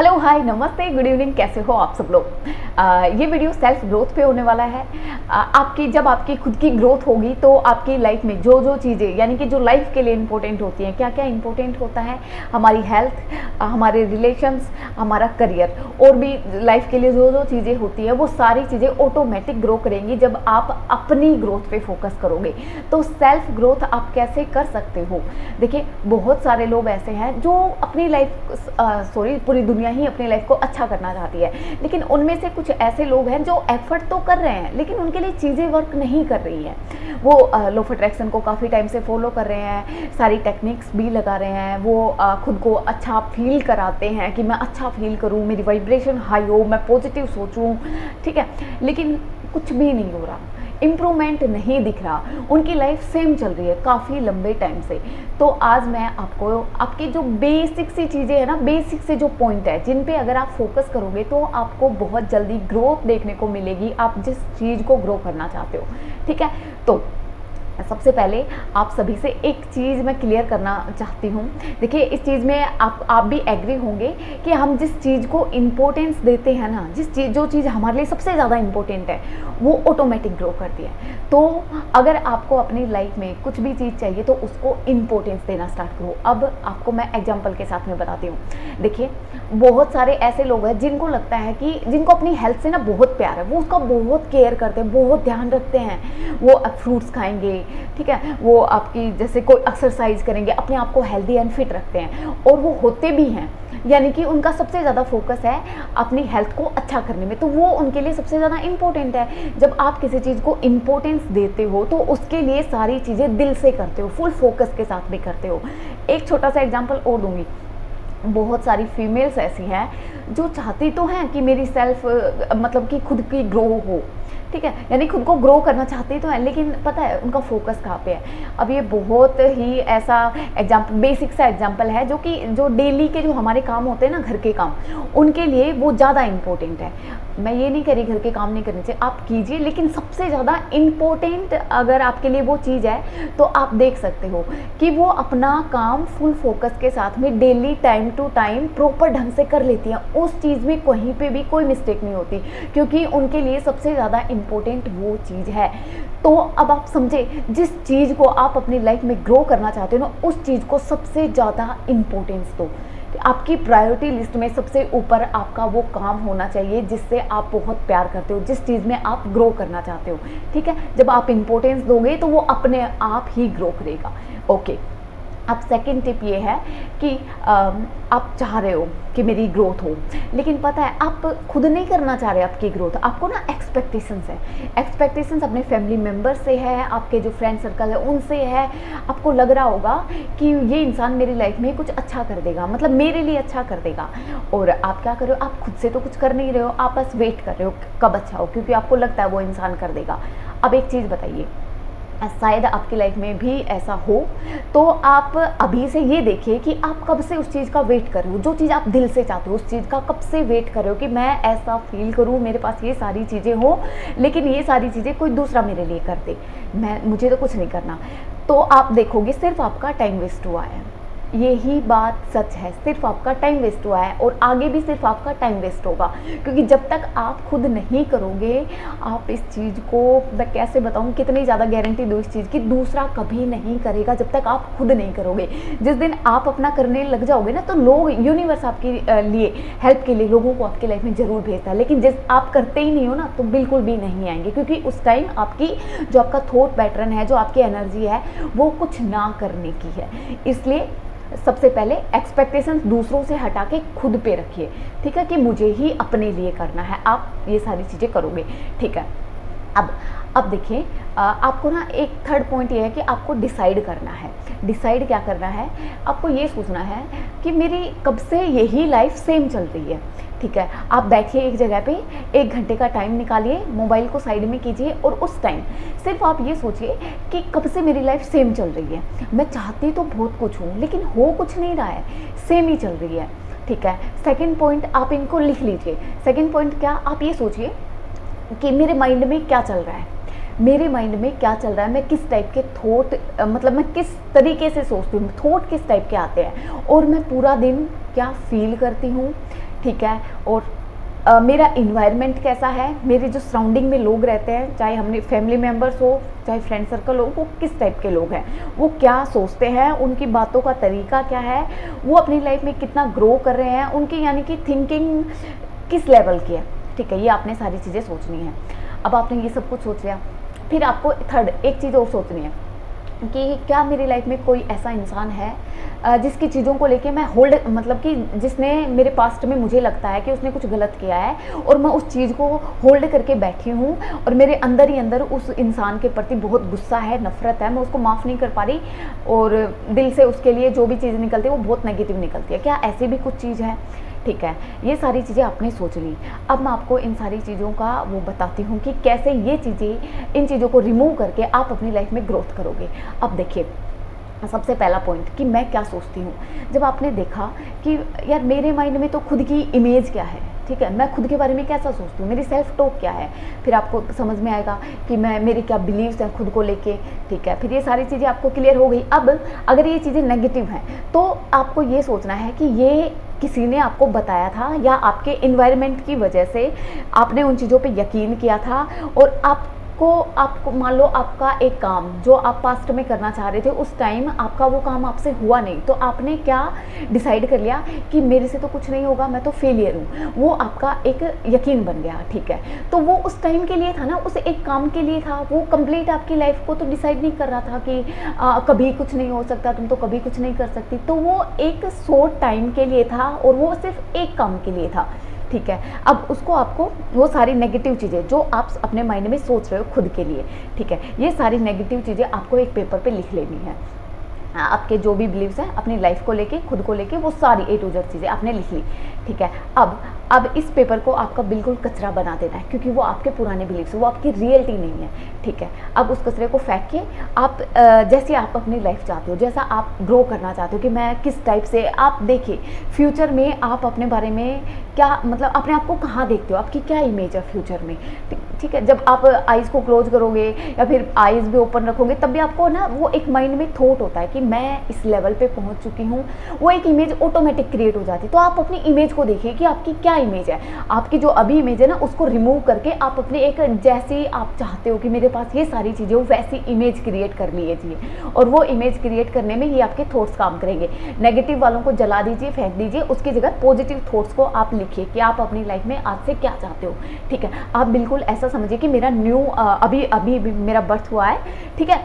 Hello hi नमस्ते good evening, कैसे हो आप सब लोग। ये वीडियो सेल्फ ग्रोथ पे होने वाला है। जब आपकी खुद की ग्रोथ होगी तो आपकी लाइफ में जो जो चीज़ें यानी कि जो लाइफ के लिए इंपॉर्टेंट होती हैं, क्या क्या इंपॉर्टेंट होता है, हमारी हेल्थ, हमारे रिलेशंस, हमारा करियर और भी लाइफ के लिए जो जो चीज़ें होती हैं वो सारी चीज़ें ऑटोमेटिक ग्रो करेंगी जब आप अपनी ग्रोथ पे फोकस करोगे। तो सेल्फ ग्रोथ आप कैसे कर सकते हो। देखिए, बहुत सारे लोग ऐसे हैं जो अपनी पूरी दुनिया ही अपनी लाइफ को अच्छा करना चाहती है, लेकिन उनमें से कुछ ऐसे लोग हैं जो एफर्ट तो कर रहे हैं लेकिन उनके लिए चीज़ें वर्क नहीं कर रही हैं। वो लॉ ऑफ अट्रैक्शन को काफ़ी टाइम से फॉलो कर रहे हैं, सारी टेक्निक्स भी लगा रहे हैं, वो खुद को अच्छा फील कराते हैं कि मैं अच्छा फील करूं, मेरी वाइब्रेशन हाई हो, मैं पॉजिटिव सोचूं, ठीक है, लेकिन कुछ भी नहीं हो रहा, इम्प्रूवमेंट नहीं दिख रहा, उनकी लाइफ सेम चल रही है काफ़ी लंबे टाइम से। तो आज मैं आपको आपकी जो बेसिक सी चीज़ें हैं ना, बेसिक से जो पॉइंट है जिन पे अगर आप फोकस करोगे तो आपको बहुत जल्दी ग्रोथ देखने को मिलेगी, आप जिस चीज़ को ग्रो करना चाहते हो। ठीक है, तो सबसे पहले आप सभी से एक चीज़ मैं क्लियर करना चाहती हूँ। देखिए, इस चीज़ में आप भी एग्री होंगे कि हम जिस चीज़ को इम्पोर्टेंस देते हैं ना, जो चीज़ हमारे लिए सबसे ज़्यादा इम्पोर्टेंट है वो ऑटोमेटिक ग्रो करती है। तो अगर आपको अपनी लाइफ में कुछ भी चीज़ चाहिए तो उसको इम्पोर्टेंस देना स्टार्ट करो। अब आपको मैं एग्जाम्पल के साथ में बताती हूँ। देखिए, बहुत सारे ऐसे लोग हैं जिनको लगता है कि जिनको अपनी हेल्थ से ना बहुत प्यार है, वो उसका बहुत केयर करते हैं, बहुत ध्यान रखते हैं, वो फ्रूट्स खाएंगे, ठीक है, वो आपकी जैसे कोई एक्सरसाइज करेंगे, अपने आप को हेल्दी एंड फिट रखते हैं और वो होते भी हैं, यानी कि उनका सबसे ज़्यादा फोकस है अपनी हेल्थ को अच्छा करने में, तो वो उनके लिए सबसे ज़्यादा इम्पोर्टेंट है। जब आप किसी चीज़ को इम्पोर्टेंस देते हो तो उसके लिए सारी चीज़ें दिल से करते हो, फुल फोकस के साथ भी करते हो। एक छोटा सा एग्जाम्पल और दूंगी। बहुत सारी फीमेल्स ऐसी हैं जो चाहती तो हैं कि मेरी सेल्फ मतलब कि खुद की ग्रो हो, ठीक है, यानी खुद को ग्रो करना चाहते तो है, लेकिन पता है उनका फोकस कहाँ पे है। अब ये बहुत ही ऐसा एग्जाम्पल, बेसिक सा एग्जाम्पल है जो डेली के जो हमारे काम होते हैं ना, घर के काम, उनके लिए वो ज़्यादा इम्पोर्टेंट है। मैं ये नहीं कह रही घर के काम नहीं करने चाहिए, आप कीजिए, लेकिन सबसे ज़्यादा इम्पोर्टेंट अगर आपके लिए वो चीज़ है तो आप देख सकते हो कि वो अपना काम फुल फोकस के साथ में daily time to time proper ढंग से कर लेती हैं। उस चीज़ में कहीं पे भी कोई मिस्टेक नहीं होती, क्योंकि उनके लिए सबसे ज़्यादा इम्पोर्टेंट वो चीज़ है। तो अब आप समझे, जिस चीज़ को आप अपनी लाइफ में ग्रो करना चाहते हो ना, उस चीज़ को सबसे ज़्यादा इम्पोर्टेंस दो। आपकी प्रायोरिटी लिस्ट में सबसे ऊपर आपका वो काम होना चाहिए जिससे आप बहुत प्यार करते हो, जिस चीज़ में आप ग्रो करना चाहते हो। ठीक है, जब आप इम्पोर्टेंस दोगे तो वो अपने आप ही ग्रो करेगा। ओके, अब सेकंड टिप ये है कि आप चाह रहे हो कि मेरी ग्रोथ हो, लेकिन पता है आप खुद नहीं करना चाह रहे आपकी ग्रोथ, आपको ना एक्सपेक्टेशंस है। एक्सपेक्टेशंस अपने फैमिली मेम्बर से है, आपके जो फ्रेंड सर्कल है उनसे है। आपको लग रहा होगा कि ये इंसान मेरी लाइफ में कुछ अच्छा कर देगा, मतलब मेरे लिए अच्छा कर देगा, और आप क्या कर रहे हो, आप खुद से तो कुछ कर नहीं रहे हो, आप बस वेट कर रहे हो कब अच्छा हो, क्योंकि आपको लगता है वो इंसान कर देगा। अब एक चीज़ बताइए, शायद आपकी लाइफ में भी ऐसा हो, तो आप अभी से ये देखिए कि आप कब से उस चीज़ का वेट कर रहे हो, जो चीज़ आप दिल से चाहते हो उस चीज़ का कब से वेट कर रहे हो कि मैं ऐसा फील करूँ, मेरे पास ये सारी चीज़ें हो, लेकिन ये सारी चीज़ें कोई दूसरा मेरे लिए कर दे, मुझे तो कुछ नहीं करना। तो आप देखोगे सिर्फ आपका टाइम वेस्ट हुआ है, यही बात सच है, सिर्फ आपका टाइम वेस्ट हुआ है और आगे भी सिर्फ आपका टाइम वेस्ट होगा, क्योंकि जब तक आप खुद नहीं करोगे, आप इस चीज़ को, मैं कैसे बताऊँ, कितनी ज़्यादा गारंटी दूँ इस चीज़ की, दूसरा कभी नहीं करेगा जब तक आप खुद नहीं करोगे। जिस दिन आप अपना करने लग जाओगे ना, तो लोग, यूनिवर्स आपके लिए हेल्प के लिए लोगों को आपकी लाइफ में ज़रूर भेजता है, लेकिन जिस आप करते ही नहीं हो ना, तो बिल्कुल भी नहीं आएंगे, क्योंकि उस टाइम आपकी जो आपका थॉट पैटर्न है, जो आपकी एनर्जी है, वो कुछ ना करने की है। इसलिए सबसे पहले एक्सपेक्टेशंस दूसरों से हटा के खुद पे रखिए, ठीक है, कि मुझे ही अपने लिए करना है, आप ये सारी चीज़ें करोगे। ठीक है, अब देखिए, आपको ना एक थर्ड पॉइंट ये है कि आपको डिसाइड करना है। डिसाइड क्या करना है, आपको ये सोचना है कि मेरी कब से यही लाइफ सेम चल रही है। ठीक है, आप बैठिए एक जगह पे, 1 घंटे का टाइम निकालिए, मोबाइल को साइड में कीजिए और उस टाइम सिर्फ आप ये सोचिए कि कब से मेरी लाइफ सेम चल रही है, मैं चाहती तो बहुत कुछ हूँ लेकिन हो कुछ नहीं रहा है, सेम ही चल रही है। ठीक है, सेकंड पॉइंट आप इनको लिख लीजिए। सेकंड पॉइंट क्या, आप ये सोचिए कि मेरे माइंड में क्या चल रहा है, मेरे माइंड में क्या चल रहा है, मैं किस टाइप के थॉट, मतलब मैं किस तरीके से सोचती हूँ, थॉट किस टाइप के आते हैं, और मैं पूरा दिन क्या फील करती हूँ। ठीक है, और मेरा इन्वायरमेंट कैसा है, मेरे जो सराउंडिंग में लोग रहते हैं, चाहे हमने फैमिली मेम्बर्स हो चाहे फ्रेंड सर्कल हो, वो किस टाइप के लोग हैं, वो क्या सोचते हैं, उनकी बातों का तरीका क्या है, वो अपनी लाइफ में कितना ग्रो कर रहे हैं, उनकी यानी कि थिंकिंग किस लेवल की है। ठीक है, ये आपने सारी चीज़ें सोचनी है। अब आपने ये सब कुछ सोच लिया, फिर आपको थर्ड एक चीज़ और सोचनी है कि क्या मेरी लाइफ में कोई ऐसा इंसान है जिसकी चीज़ों को लेके मैं होल्ड, मतलब कि जिसने मेरे पास्ट में मुझे लगता है कि उसने कुछ गलत किया है और मैं उस चीज़ को होल्ड करके बैठी हूँ और मेरे अंदर ही अंदर उस इंसान के प्रति बहुत गुस्सा है, नफरत है, मैं उसको माफ़ नहीं कर पा रही और दिल से उसके लिए जो भी चीज़ निकलती है वो बहुत नेगेटिव निकलती है। क्या ऐसी भी कुछ चीज़ है? ठीक है, ये सारी चीज़ें आपने सोच ली। अब मैं आपको इन सारी चीज़ों का वो बताती हूँ कि कैसे ये चीज़ें, इन चीज़ों को रिमूव करके आप अपनी लाइफ में ग्रोथ करोगे। अब देखिए, सबसे पहला पॉइंट कि मैं क्या सोचती हूँ। जब आपने देखा कि यार मेरे माइंड में तो खुद की इमेज क्या है, ठीक है, मैं खुद के बारे में कैसा सोचती हूँ, मेरी सेल्फ टॉक क्या है, फिर आपको समझ में आएगा कि मैं मेरे क्या बिलीव्स हैं खुद को लेके। ठीक है, फिर ये सारी चीज़ें आपको क्लियर हो गई। अब अगर ये चीज़ें नेगेटिव हैं तो आपको ये सोचना है कि ये किसी ने आपको बताया था या आपके इन्वायरमेंट की वजह से आपने उन चीज़ों पे यकीन किया था और आपको मान लो आपका एक काम जो आप पास्ट में करना चाह रहे थे, उस टाइम आपका वो काम आपसे हुआ नहीं, तो आपने क्या डिसाइड कर लिया कि मेरे से तो कुछ नहीं होगा, मैं तो फेलियर हूँ। वो आपका एक यकीन बन गया। ठीक है, तो वो उस टाइम के लिए था ना, उस एक काम के लिए था, वो कंप्लीट आपकी लाइफ को तो डिसाइड नहीं कर रहा था कि कभी कुछ नहीं हो सकता, तुम तो कभी कुछ नहीं कर सकती। तो वो एक शॉर्ट टाइम के लिए था और वो सिर्फ एक काम के लिए था। ठीक है, अब उसको आपको वो सारी नेगेटिव चीज़ें जो आप अपने माइंड में सोच रहे हो खुद के लिए, ठीक है, ये सारी नेगेटिव चीज़ें आपको एक पेपर पे लिख लेनी है। आपके जो भी बिलीव्स हैं अपनी लाइफ को लेके, खुद को लेके, वो सारी A to Z चीज़ें आपने लिख ली। ठीक है, अब इस पेपर को आपका बिल्कुल कचरा बना देना है, क्योंकि वो आपके पुराने बिलीव्स, वो आपकी रियलिटी नहीं है। ठीक है, अब उस कचरे को फेंक के आप जैसे आप अपनी लाइफ चाहते हो, जैसा आप ग्रो करना चाहते हो कि मैं किस टाइप से, आप देखिए फ्यूचर में आप अपने बारे में क्या, मतलब अपने आप को कहाँ देखते हो, आपकी क्या इमेज है फ्यूचर में। ठीक है, जब आप आइज़ को क्लोज करोगे या फिर आइज़ भी ओपन रखोगे, तब भी आपको ना वो एक माइंड में थॉट होता है कि मैं इस लेवल पे पहुंच चुकी हूँ, वो एक इमेज ऑटोमेटिक क्रिएट हो जाती है। तो आप अपनी इमेज को देखिए कि आपकी क्या इमेज है, आपकी जो अभी इमेज है ना उसको रिमूव करके आप अपने एक जैसी आप चाहते हो कि मेरे पास ये सारी चीज़ें हो, वैसी इमेज क्रिएट कर लीजिए और वो इमेज क्रिएट करने में ही आपके थॉट्स काम करेंगे। नेगेटिव वालों को जला दीजिए, फेंक दीजिए, उसकी जगह पॉजिटिव थॉट्स को आप लिखिए कि आप अपनी लाइफ में आज से क्या चाहते हो। ठीक है, आप बिल्कुल ऐसा समझिए कि मेरा न्यू अभी मेरा बर्थ हुआ है। ठीक है,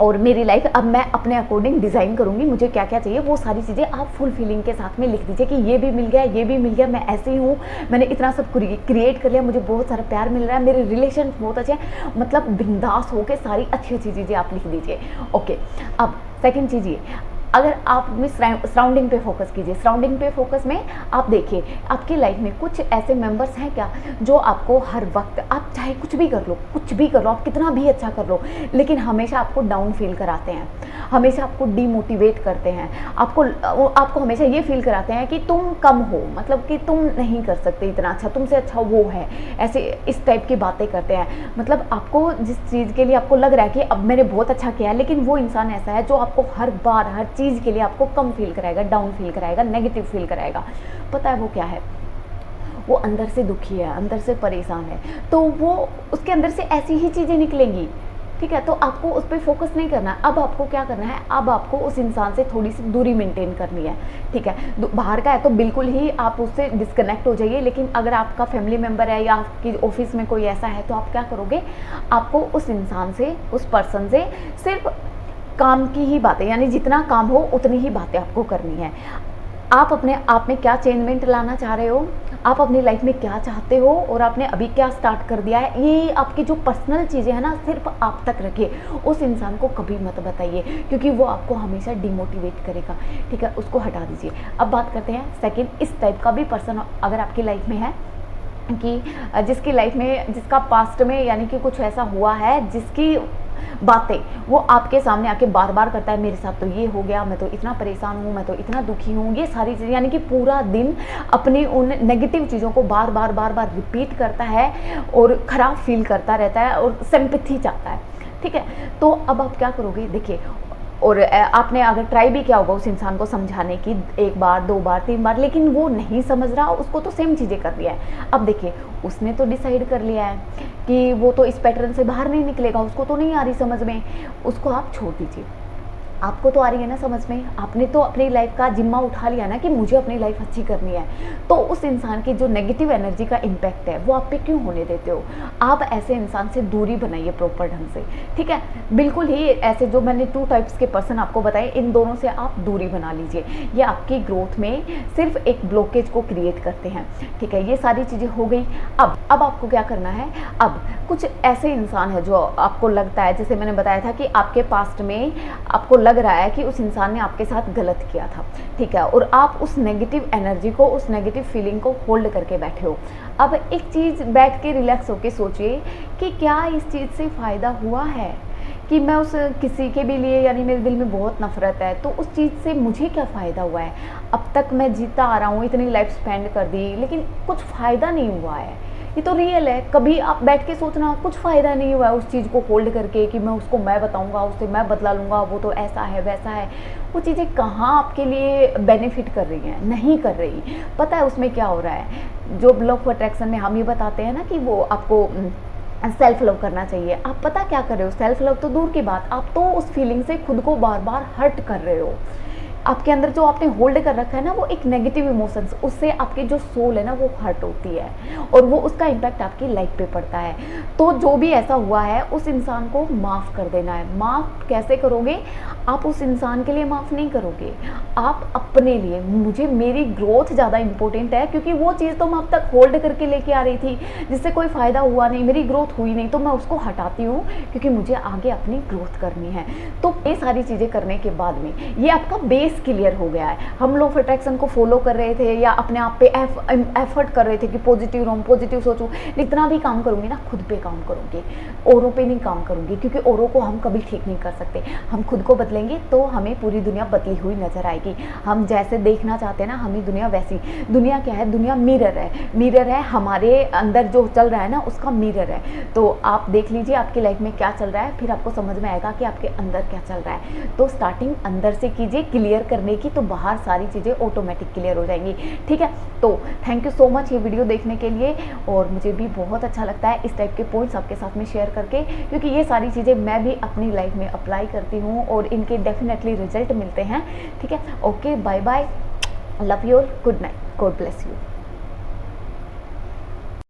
और मेरी लाइफ अब मैं अपने अकॉर्डिंग डिज़ाइन करूँगी, मुझे क्या क्या चाहिए वो सारी चीज़ें आप फुल फीलिंग के साथ में लिख दीजिए कि ये भी मिल गया, ये भी मिल गया, मैं ऐसी हूँ, मैंने इतना सब क्रिएट कर लिया, मुझे बहुत सारा प्यार मिल रहा है, मेरे रिलेशन बहुत अच्छे हैं, मतलब बिंदास होकर सारी अच्छी अच्छी चीज़ें आप लिख दीजिए। ओके, अब सेकेंड चीज़ ये, अगर आप अपनी सराउंडिंग पे फोकस कीजिए। सराउंडिंग पे फोकस में आप देखिए आपकी लाइफ में कुछ ऐसे मेंबर्स हैं क्या जो आपको हर वक्त, आप चाहे कुछ भी कर लो, कुछ भी कर लो, आप कितना भी अच्छा कर लो, लेकिन हमेशा आपको डाउन फील कराते हैं, हमेशा आपको डीमोटिवेट करते हैं, आपको हमेशा ये फील कराते हैं कि तुम कम हो, मतलब कि तुम नहीं कर सकते इतना अच्छा, तुमसे अच्छा वो है, ऐसे इस टाइप की बातें करते हैं। मतलब आपको जिस चीज़ के लिए आपको लग रहा है कि अब मैंने बहुत अच्छा किया है, लेकिन वो इंसान ऐसा है जो आपको हर बार हर चीज़ के लिए आपको कम फील कराएगा, डाउन फील कराएगा, नेगेटिव फील कराएगा। पता है वो क्या है? वो अंदर से दुखी है, अंदर से परेशान है, तो वो उसके अंदर से ऐसी ही चीज़ें निकलेंगी। ठीक है, तो आपको उस पर फोकस नहीं करना है। अब आपको क्या करना है, अब आपको उस इंसान से थोड़ी सी दूरी मेंटेन करनी है। ठीक है, बाहर का है तो बिल्कुल ही आप उससे डिस्कनेक्ट हो जाइए, लेकिन अगर आपका फैमिली मेम्बर है या आपकी ऑफिस में कोई ऐसा है तो आप क्या करोगे, आपको उस इंसान से, उस पर्सन से सिर्फ काम की ही बातें, यानी जितना काम हो उतनी ही बातें आपको करनी है। आप अपने आप में क्या चेंजमेंट लाना चाह रहे हो, आप अपनी लाइफ में क्या चाहते हो और आपने अभी क्या स्टार्ट कर दिया है, ये आपकी जो पर्सनल चीज़ें हैं ना सिर्फ आप तक रखिए, उस इंसान को कभी मत बताइए, क्योंकि वो आपको हमेशा डिमोटिवेट करेगा। ठीक है, उसको हटा दीजिए। अब बात करते हैं सेकंड, इस टाइप का भी पर्सन अगर आपकी लाइफ में है कि जिसकी लाइफ में, जिसका पास्ट में यानी कि कुछ ऐसा हुआ है जिसकी बातें वो आपके सामने आके बार बार करता है, मेरे साथ तो ये हो गया, मैं तो इतना परेशान हूँ, मैं तो इतना दुखी हूँ, ये सारी चीज़ें, यानी कि पूरा दिन अपनी उन नेगेटिव चीज़ों को बार बार रिपीट करता है और ख़राब फील करता रहता है और सिंपैथी चाहता है। ठीक है, तो अब आप क्या करोगे, देखिए और आपने अगर ट्राई भी किया होगा उस इंसान को समझाने की 1 बार 2 बार 3 बार, लेकिन वो नहीं समझ रहा, उसको तो सेम चीज़ें कर रही है। अब देखिए, उसने तो डिसाइड कर लिया है कि वो तो इस पैटर्न से बाहर नहीं निकलेगा, उसको तो नहीं आ रही समझ में, उसको आप छोड़ दीजिए। आपको तो आ रही है ना समझ में, आपने तो अपनी लाइफ का जिम्मा उठा लिया ना कि मुझे अपनी लाइफ अच्छी करनी है, तो उस इंसान की जो नेगेटिव एनर्जी का इम्पैक्ट है वो आप पे क्यों होने देते हो। आप ऐसे इंसान से दूरी बनाइए प्रॉपर ढंग से, ठीक है। बिल्कुल ही ऐसे जो मैंने 2 टाइप्स के पर्सन आपको बताए, इन दोनों से आप दूरी बना लीजिए। ये आपकी ग्रोथ में सिर्फ एक ब्लॉकेज को क्रिएट करते हैं, ठीक है। ये सारी चीज़ें हो गई। अब आपको क्या करना है, अब कुछ ऐसे इंसान है जो आपको लगता है, जैसे मैंने बताया था कि आपके पास्ट में आपको लग रहा है कि उस इंसान ने आपके साथ गलत किया था, ठीक है, और आप उस नेगेटिव एनर्जी को, उस नेगेटिव फीलिंग को होल्ड करके बैठे हो। अब एक चीज़ बैठ के रिलैक्स होके सोचिए कि क्या इस चीज़ से फ़ायदा हुआ है, कि मैं उस किसी के भी लिए, यानी मेरे दिल में बहुत नफ़रत है, तो उस चीज़ से मुझे क्या फ़ायदा हुआ है। अब तक मैं जीता आ रहा हूँ, इतनी लाइफ स्पेंड कर दी, लेकिन कुछ फ़ायदा नहीं हुआ है। ये तो रियल है। कभी आप बैठ के सोचना, कुछ फ़ायदा नहीं हुआ है उस चीज़ को होल्ड करके कि मैं उसको मैं बताऊंगा, उससे मैं बदला लूँगा, वो तो ऐसा है वैसा है। वो चीज़ें कहाँ आपके लिए बेनिफिट कर रही हैं, नहीं कर रही। पता है उसमें क्या हो रहा है, जो लॉ ऑफ अट्रैक्शन में हम ये बताते हैं ना कि वो आपको सेल्फ लव करना चाहिए, आप पता क्या कर रहे हो, सेल्फ लव तो दूर की बात, आप तो उस फीलिंग से खुद को बार बार हर्ट कर रहे हो। आपके अंदर जो आपने होल्ड कर रखा है ना, वो एक नेगेटिव इमोशंस, उससे आपकी जो सोल है ना वो हर्ट होती है, और वो उसका इम्पैक्ट आपकी लाइफ पे पड़ता है। तो जो भी ऐसा हुआ है उस इंसान को माफ़ कर देना है। माफ़ कैसे करोगे, आप उस इंसान के लिए माफ़ नहीं करोगे, आप अपने लिए, मुझे मेरी ग्रोथ ज़्यादा इंपॉर्टेंट है, क्योंकि वो चीज़ तो मैं अब तक होल्ड करके लेके आ रही थी जिससे कोई फ़ायदा हुआ नहीं, मेरी ग्रोथ हुई नहीं, तो मैं उसको हटाती हूँ क्योंकि मुझे आगे अपनी ग्रोथ करनी है। तो ये सारी चीज़ें करने के बाद में ये आपका बेस क्लियर हो गया है। हम लॉ ऑफ अट्रैक्शन को फॉलो कर रहे थे या अपने आप पे एफर्ट कर रहे थे कि पॉजिटिव रहूं, पॉजिटिव सोचूं, जितना भी काम करूंगी ना खुद पे काम करूंगी, औरों पे नहीं काम करूंगी, क्योंकि औरों को हम कभी ठीक नहीं कर सकते। हम खुद को बदलेंगे तो हमें पूरी दुनिया बदली हुई नजर आएगी। हम जैसे देखना चाहते हैं ना, हमें दुनिया वैसी, दुनिया क्या है, दुनिया मिरर है, मिरर है, हमारे अंदर जो चल रहा है ना उसका मिरर है। तो आप देख लीजिए आपकी लाइफ में क्या चल रहा है, फिर आपको समझ में आएगा कि आपके अंदर क्या चल रहा है। तो स्टार्टिंग अंदर से कीजिए क्लियर करने की, तो बाहर सारी चीज़ें ऑटोमेटिक क्लियर हो जाएंगी, ठीक है। तो थैंक यू सो मच ये वीडियो देखने के लिए, और मुझे भी बहुत अच्छा लगता है इस टाइप के पॉइंट्स आपके साथ में शेयर करके, क्योंकि ये सारी चीज़ें मैं भी अपनी लाइफ में अप्लाई करती हूँ और इनके डेफिनेटली रिजल्ट मिलते हैं, ठीक है। Okay, bye bye, love you all, good night, God bless you.